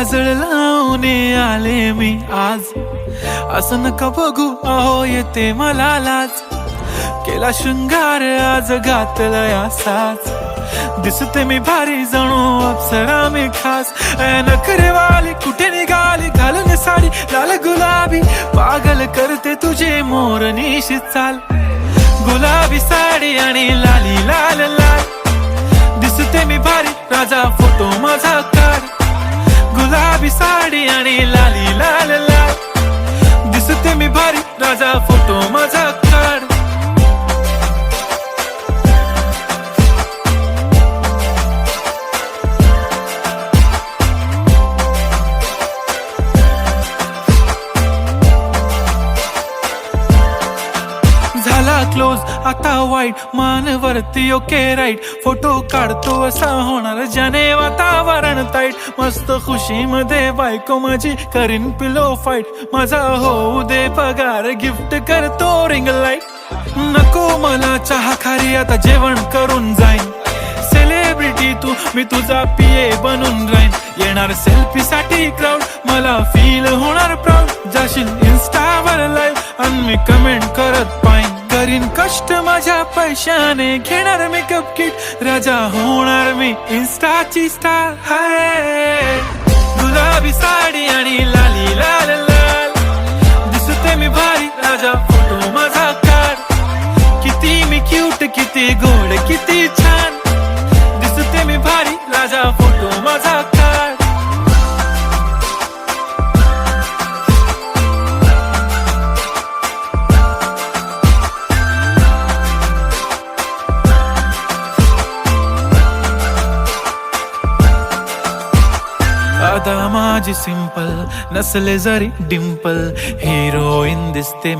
काजळ लावून आले मी आज, असं नका बघू अहो येते मला लाज. केला शृंगार आज घातला असाच, दिसते मी भारी जणू अप्सरा मी खास. नखरेवाली कुठे निघाली घालून साडी लाल गुलाबी, पागल करते तुझे मोरनीशी चाल. गुलाबी साडी आणि लाली लाल लाल, दिसते मी भारी राजा फोटो माझा काढ. गुलाबी साडी आणि लाली लाल लाल, दिसते मी भारी राजा फोटो माझा काढ. झाला क्लोज आता वाईट, मानवरती ओके राईट. फोटो काढतो असा होणार ज्याने वातावरण ताईट. मस्त खुशी मध्ये बायको माझी करीन पिलो फाईट. माझा होऊ दे पगार गिफ्ट करतो रिंग लाईट. नको मला चहा खारी आता जेवण करून जाईन. सेलिब्रिटी तू मी तुझा पिये बनून राहीन. येणार सेल्फी साठी क्राऊड मला फील होणार प्राऊड. जाशील इन्स्टावर लाईव्ह आणि मी कमेंट करत पाईन. करीन कष्ट माझ्या पैशाने घेणार मेकअप किट. राजा होणार मी इन्स्टाची स्टार. हाय गुलाबी साडी आणि लाली लाल लाल, दिसते मी भारी राजा फोटो माझा काढ. किती मी क्यूट किती गोड किती छान, दिसते मी भारी राजा फोटो माझा काढ. अदा माझी सिंपल नसले जरी डिंपल, हिरोईन दिसते